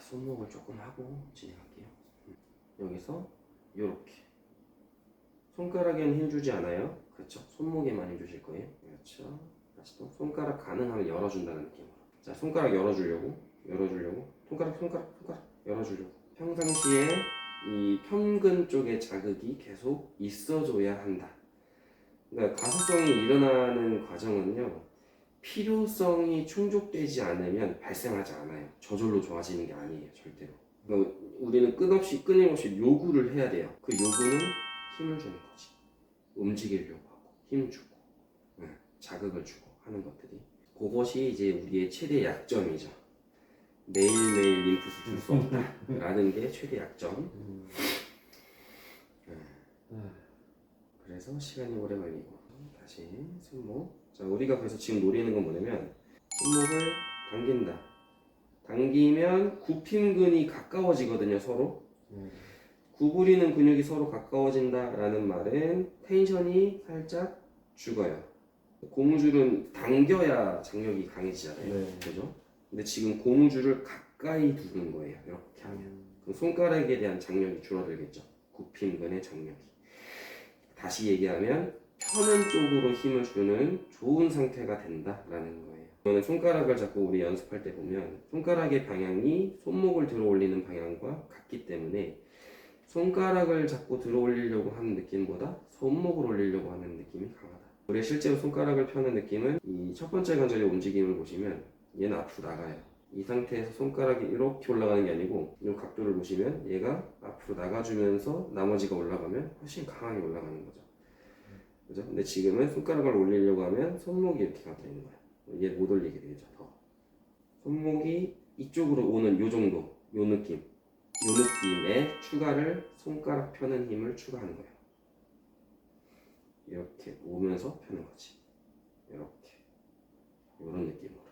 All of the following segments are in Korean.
손목을 조금 하고 진행할게요. 여기서 이렇게 손가락에는 힘 주지 않아요. 그렇죠. 손목에만 힘 주실 거예요. 그렇죠. 다시 또 손가락 가능하면 열어준다는 느낌으로. 자, 손가락 열어주려고 손가락 열어주려고. 평상시에 이 평근 쪽의 자극이 계속 있어줘야 한다. 그러니까 가소성이 일어나는 과정은요, 필요성이 충족되지 않으면 발생하지 않아요. 저절로 좋아지는 게 아니에요, 절대로. 그러니까 우리는 끊임없이 요구를 해야 돼요. 그 요구는 힘을 주는 거지. 움직이려고 하고, 힘 주고, 자극을 주고 하는 것들이. 그것이 이제 우리의 최대 약점이죠. 매일매일 림프스 줄 수 없다라는 게 최대 약점. 그래서 시간이 오래 걸리고. 다시 손목. 자, 우리가 그래서 지금 노리는 건 뭐냐면 손목을 당긴다. 당기면 굽힘근이 가까워지거든요, 서로. 구부리는 근육이 서로 가까워진다라는 말은 텐션이 살짝 죽어요. 고무줄은 당겨야 장력이 강해지잖아요. 네. 그죠? 근데 지금 고무줄을 가까이 두는 거예요. 이렇게 하면. 그럼 손가락에 대한 장력이 줄어들겠죠. 굽힘근의 장력이. 다시 얘기하면 펴는 쪽으로 힘을 주는 좋은 상태가 된다라는 거예요. 이거는 손가락을 자꾸 우리 연습할 때 보면 손가락의 방향이 손목을 들어 올리는 방향과 같기 때문에 손가락을 자꾸 들어 올리려고 하는 느낌보다 손목을 올리려고 하는 느낌이 강하다. 우리 실제로 손가락을 펴는 느낌은 이 첫 번째 관절의 움직임을 보시면 얘는 앞으로 나가요. 이 상태에서 손가락이 이렇게 올라가는 게 아니고 이 각도를 보시면 얘가 앞으로 나가주면서 나머지가 올라가면 훨씬 강하게 올라가는 거죠. 그죠? 근데 지금은 손가락을 올리려고 하면 손목이 이렇게 가게 되는 거예요. 얘 못 올리게 되죠. 더. 손목이 이쪽으로 오는 요 정도, 요 느낌. 요 느낌에 추가를 손가락 펴는 힘을 추가하는 거예요. 이렇게 오면서 펴는 거지. 이렇게. 이런 느낌으로.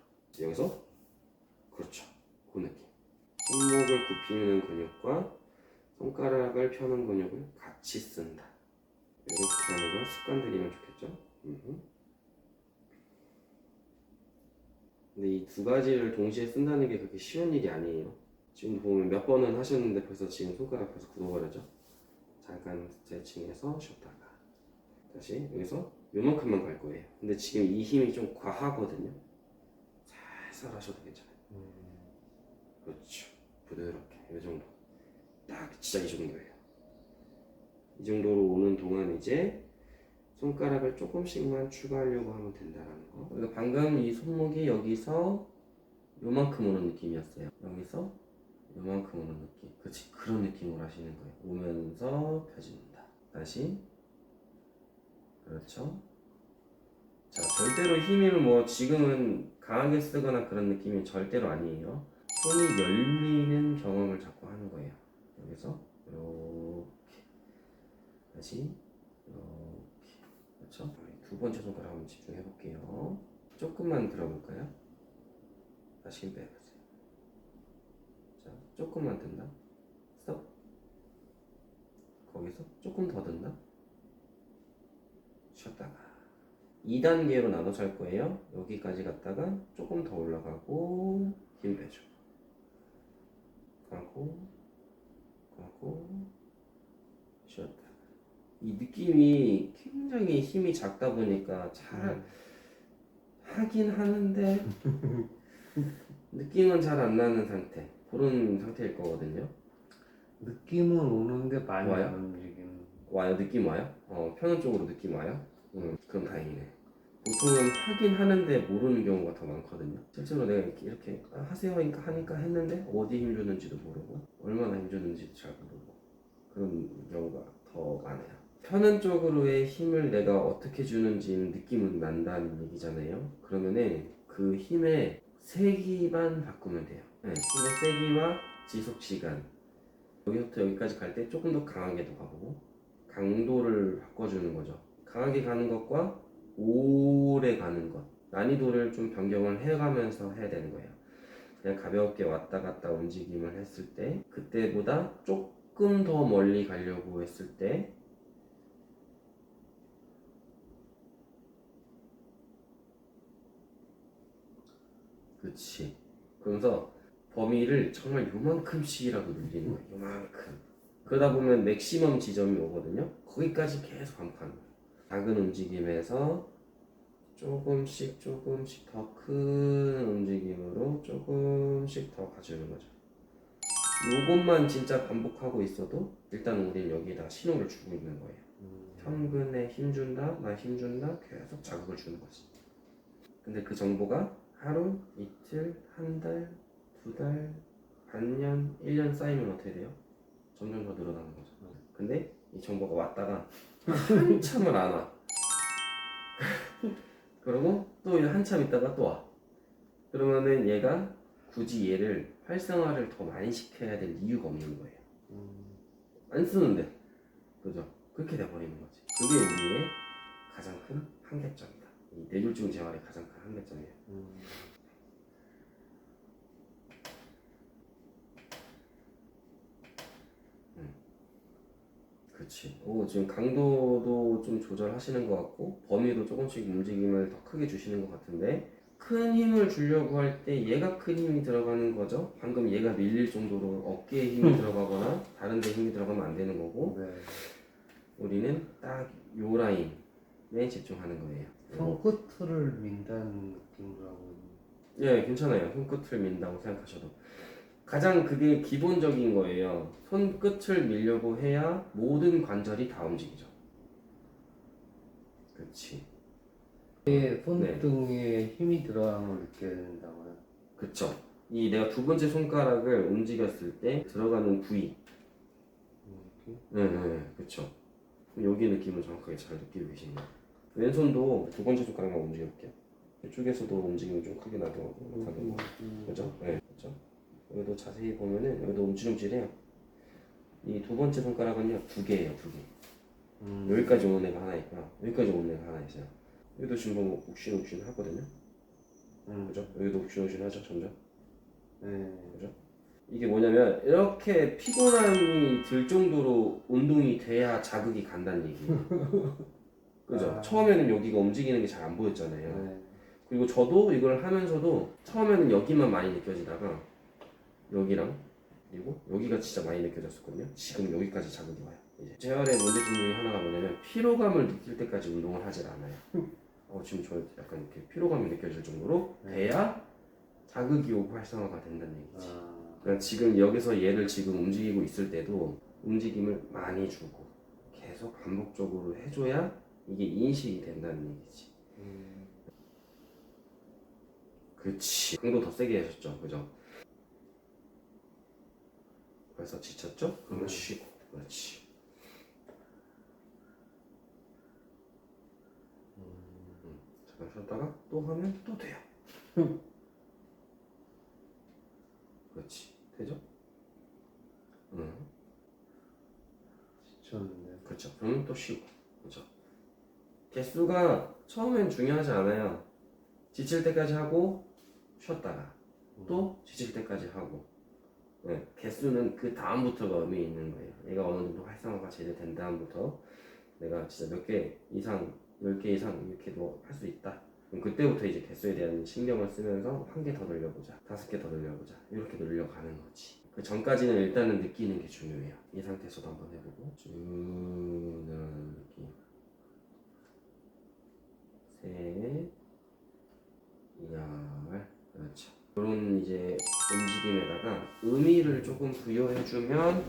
여기서 그렇죠. 그 느낌. 손목을 굽히는 근육과 손가락을 펴는 근육을 같이 쓴다. 이렇게 하는 걸 습관 들이면 좋겠죠. 근데 이 두 가지를 동시에 쓴다는 게 그렇게 쉬운 일이 아니에요. 지금 보면 몇 번은 하셨는데 벌써 지금 손가락 벌써 굳어버렸죠. 잠깐 스트레칭해서 쉬었다가 다시 여기서 요만큼만 갈 거예요. 근데 지금 이 힘이 좀 과하거든요. 살살 하셔도 괜찮아요. 그렇죠. 부드럽게 이 정도. 딱 진짜 이 정도예요. 이 정도로 오는 동안 이제 손가락을 조금씩만 추가하려고 하면 된다라는 거. 그러니까 방금 이 손목이 여기서 요만큼 오는 느낌이었어요. 여기서 요만큼 오는 느낌. 그렇지. 그런 느낌으로 하시는 거예요. 오면서 펴진다. 다시. 그렇죠. 자, 절대로 힘을 뭐 지금은 강하게 쓰거나 그런 느낌이 절대로 아니에요. 손이 열리는 경험을 자꾸 하는 거예요. 여기서 이렇게 다시 이렇게. 그렇죠? 두 번째 손가락 한번 집중해 볼게요. 조금만 들어볼까요? 다시 힘 빼보세요. 자, 조금만 든다. 스톱. 거기서 조금 더 든다. 쉬었다가 2단계로 나눠서 할 거예요. 여기까지 갔다가 조금 더 올라가고 힘 빼줘. 가고 쉬었다. 이 느낌이 굉장히 힘이 작다 보니까 잘 하긴 하는데 느낌은 잘 안 나는 상태. 그런 상태일 거거든요. 느낌은 오는데 많이 와요? 안 움직이는. 와요? 느낌 와요? 펴는 쪽으로 느낌 와요? 그럼 다행이네. 보통은 하긴 하는데 모르는 경우가 더 많거든요. 실제로 내가 이렇게 하세요 하니까 했는데 어디 힘 주는지도 모르고 얼마나 힘 주는지도 잘 모르고 그런 경우가 더 많아요. 펴는 쪽으로의 힘을 내가 어떻게 주는지는 느낌은 난다는 얘기잖아요. 그러면은 그 힘의 세기만 바꾸면 돼요. 네, 힘의 세기와 지속 시간. 여기부터 여기까지 갈 때 조금 더 강하게도 가보고 강도를 바꿔주는 거죠. 강하게 가는 것과 오래 가는 것, 난이도를 좀 변경을 해가면서 해야 되는 거예요. 그냥 가볍게 왔다 갔다 움직임을 했을 때 그때보다 조금 더 멀리 가려고 했을 때 그치. 그러면서 범위를 정말 요만큼씩이라도 늘리는 거예요. 요만큼. 그러다 보면 맥시멈 지점이 오거든요. 거기까지 계속 반복하는 거예요. 작은 움직임에서 조금씩 더 큰 움직임으로 조금씩 더 가주는 거죠. 요것만 진짜 반복하고 있어도 일단 우리는 여기에다 신호를 주고 있는 거예요. 현근에 힘준다, 나 힘준다, 계속 자극을 주는 거지. 근데 그 정보가 하루, 이틀, 한 달, 두 달, 반년, 1년 쌓이면 어떻게 돼요? 점점 더 늘어나는 거죠. 근데 이 정보가 왔다가 한참을 안 와. 그러고 또 한참 있다가 또 와. 그러면은 얘가 굳이 얘를 활성화를 더 많이 시켜야 될 이유가 없는 거예요. 안 쓰는데. 그죠? 그렇게 돼버리는 거지. 그게 우리의 가장 큰 한계점이다. 이 뇌졸중 재활의 가장 큰 한계점이에요. 그렇지. 오, 지금 강도도 좀 조절하시는 것 같고 범위도 조금씩 움직임을 더 크게 주시는 것 같은데 큰 힘을 주려고 할 때 얘가 큰 힘이 들어가는 거죠. 방금 얘가 밀릴 정도로 어깨에 힘이 들어가거나 다른 데 힘이 들어가면 안 되는 거고 네. 우리는 딱 요 라인에 집중하는 거예요. 손끝을 민다는 느낌으로 하고 예, 괜찮아요. 손끝을 민다고 생각하셔도. 가장 그게 기본적인 거예요. 손끝을 밀려고 해야 모든 관절이 다 움직이죠. 그렇지. 이게 손등에 힘이 들어가는 걸 느껴야 된다고요. 그쵸. 이 내가 두 번째 손가락을 움직였을 때 들어가는 부위. 네, 그쵸. 여기 느낌을 정확하게 잘 느끼고 계시네요. 왼손도 두 번째 손가락만 움직여볼게요. 이쪽에서도 움직임이 좀 크게 나고 다른 거. 그죠? 네, 그죠. 여기도 자세히 보면은 여기도 움찔움찔해요. 이 두 번째 손가락은요 두 개예요, 두 개. 여기까지 오는 애가 하나 있고요. 여기까지 오는 애가 하나 있어요. 여기도 지금 뭐 욱신욱신 하거든요. 그죠? 여기도 욱신욱신 하죠, 점점. 그죠? 이게 뭐냐면 이렇게 피곤함이 들 정도로 운동이 돼야 자극이 간다는 얘기예요. 그죠? 처음에는 여기가 움직이는 게 잘 안 보였잖아요. 그리고 저도 이걸 하면서도 처음에는 여기만 많이 느껴지다가 여기랑 그리고 여기가 진짜 많이 느껴졌었거든요. 지금 여기까지 자극이 와요. 이제 재활의 문제점 중에 하나가 뭐냐면 피로감을 느낄 때까지 운동을 하질 않아요. 지금 저 약간 이렇게 피로감이 느껴질 정도로 돼야 자극이 오고 활성화가 된다는 얘기지. 그러니까 지금 여기서 얘를 지금 움직이고 있을 때도 움직임을 많이 주고 계속 반복적으로 해줘야 이게 인식이 된다는 얘기지. 그렇지. 강도 더 세게 하셨죠, 그죠? 그래서 지쳤죠? 그러면 쉬고, 그렇지. 잠깐 쉬었다가 또 하면 또 돼요. 그렇지. 되죠? 지쳤는데. 그렇죠. 그러면 또 쉬고, 그렇죠. 개수가 처음엔 중요하지 않아요. 지칠 때까지 하고 쉬었다가 또 지칠 때까지 하고. 네, 개수는 그 다음부터가 의미 있는 거예요. 얘가 어느 정도 활성화가 제대로 된 다음부터 내가 진짜 몇 개 이상, 10개 이상 이렇게도 할 수 있다. 그럼 그때부터 이제 개수에 대한 신경을 쓰면서 한 개 더 늘려보자, 5개 더 늘려보자, 이렇게 늘려가는 거지. 그 전까지는 일단은 느끼는 게 중요해요. 이 상태에서도 한번 해보고 쭉 늘어나는 느낌. 셋, 열, 그렇죠. 이런 이제 움직임에다가 의미를 조금 부여해주면